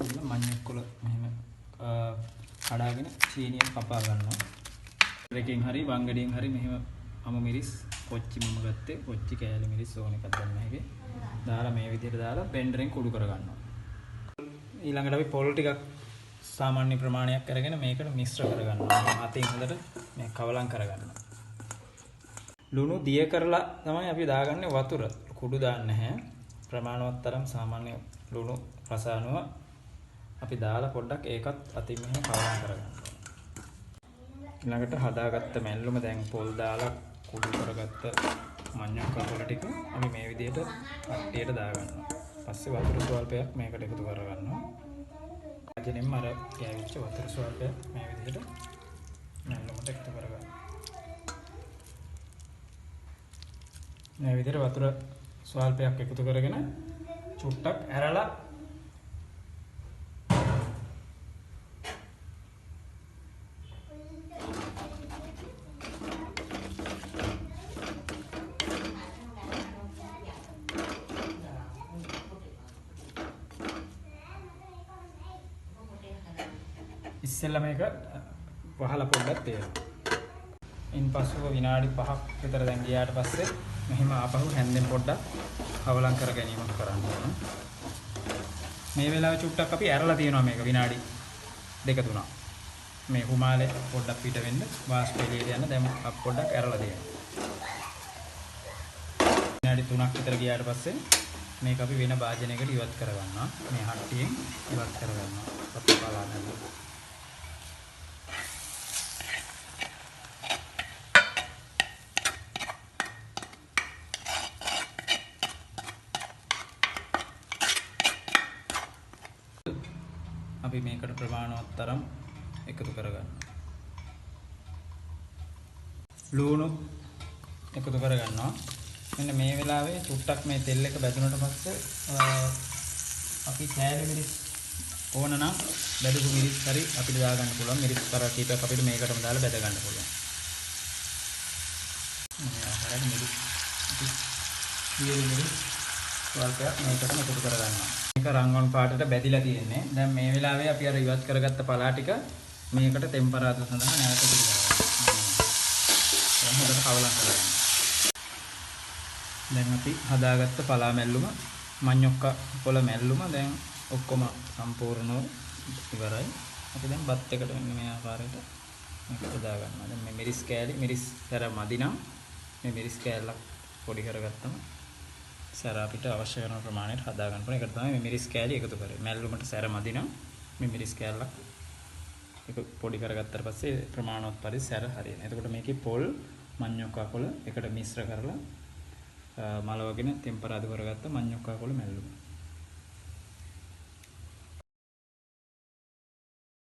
ඉතින් මඤ්ඤොක් කොළ මෙහෙම කඩාගෙන සීනිය කපා ගන්නවා. දෙකෙන් හරි වංගඩියෙන් හරි මෙහෙම අමු මිරිස් කොච්චි මම ගත්තේ කොච්චි කෑලි මිරිස් ඕන එකක් ගන්න හැකි. දාලා මේ විදිහට දාලා බෙන්ඩරෙන් කුඩු කර ගන්නවා. ඊළඟට අපි පොල් ටිකක් සාමාන්‍ය ප්‍රමාණයක් අරගෙන මේකට මිශ්‍ර කර ගන්නවා. අතින් හොඳට මේ කවලම් කර ගන්නවා. ලුණු දිය කරලා තමයි අපි දාගන්නේ වතුර. කුඩු දාන්නේ නැහැ. ප්‍රමාණවත් තරම් සාමාන්‍ය ලුණු රස අනුව අපි දාලා පොඩ්ඩක් ඒකත් අතින් මෙහෙම කවලම් කර ගන්නවා. ඊළඟට හදාගත්ත මැල්ලුම දැන් පොල් දාලා කුඩු කරගත්ත මඤ්ඤොක් කපල ටික අපි මේ විදිහට කට්ටියට දාගන්නවා. පස්සේ වතුර ස්වල්පයක් මේකට එකතු කරගන්නවා. අජිනෙම අර කෑවිච්ච වතුර ස්වල්පයක් මේ විදිහට මැල්ලුමට එකතු කරගන්නවා. මේ විදිහට වතුර ස්වල්පයක් එකතු කරගෙන චුට්ටක් ඇරලා ඉස්සෙල්ලා මේක වහලා පොඩ්ඩක් තේරෙනවා. ඉන්පස්සෙ විනාඩි 5ක් විතර දැන් ගියාට පස්සේ මෙහිම ආපහු හැන්දෙන් පොඩ්ඩක් කවලම් කර ගැනීමක් කරන්න ඕන. මේ වෙලාවේ චුට්ටක් අපි ඇරලා තියෙනවා මේක විනාඩි 2-3. මේ හුමාලේ පොඩ්ඩක් පිට වෙන්න වාෂ්ප එළියට යන දැන් අපි පොඩ්ඩක් ඇරලා දෙනවා. විනාඩි 3ක් විතර ගියාට පස්සේ මේක අපි වෙන භාජනයකට ඉවත් කරගන්නවා. මේ හට්ටියෙන් ඉවත් කරගන්නවා. අපි බලන්න. අපි මේකට ප්‍රමාණවත් තරම් එකතු කරගන්නවා. ලුණු එකතු කරගන්නවා. මෙන්න මේ වෙලාවේ චුට්ටක් මේ තෙල් එක බැදුනට පස්සේ අපි කෑලි මිරිස් ඕන නම් බැදපු මිරිස් හරි අපිට දා ගන්න පුළුවන්. මිරිස් පර කීපයක් අපිට මේකටම දාලා බැද ගන්න පුළුවන්. මේ ආකාරයෙන් මිරිස් කීලි මිරිස් වලට මේකටම එකතු කරගන්නවා. මේක රන්වන් පාටට බැදිලා තියෙන්නේ. දැන් මේ වෙලාවේ අපි අර ඉවත් කරගත්ත පලා ටික මේකට ටෙම්පරාදුර සඳහා නැවත එකතු කරගන්නවා. දැන් හොඳට කවලම් කරගන්න. දැන් අපි හදාගත්ත පලා මැල්ලුම මඤ්ඤොක්ක පොළ මැල්ලුම දැන් ඔක්කොම සම්පූර්ණව ඉවරයි. අපි දැන් බත් එකට මෙන්න මේ ආකාරයට මේක හදා ගන්නවා. දැන් මේ මිරිස් කෑලි මිරිස් තර මදි නම් මේ මිරිස් කෑල්ලක් පොඩි කරගත්තම සැර අපිට අවශ්‍ය කරන ප්‍රමාණයට හදා ගන්න ඕනේ. ඒකට තමයි මේ මිරිස් කෑලි එකතු කරේ. මැල්ලුමට සැර මදි නම් මේ මිරිස් කෑල්ලක් ඒක පොඩි කරගත්තාට පස්සේ ප්‍රමාණවත් පරිදි සැර හරියන. එතකොට මේකේ පොල් මඤ්ඤොක්ක කොළ එකට මිශ්‍ර කරලා මලවගෙන ටෙම්පරාදු කරගත්ත මඤ්ඤොක්ක කොළ මැල්ලුම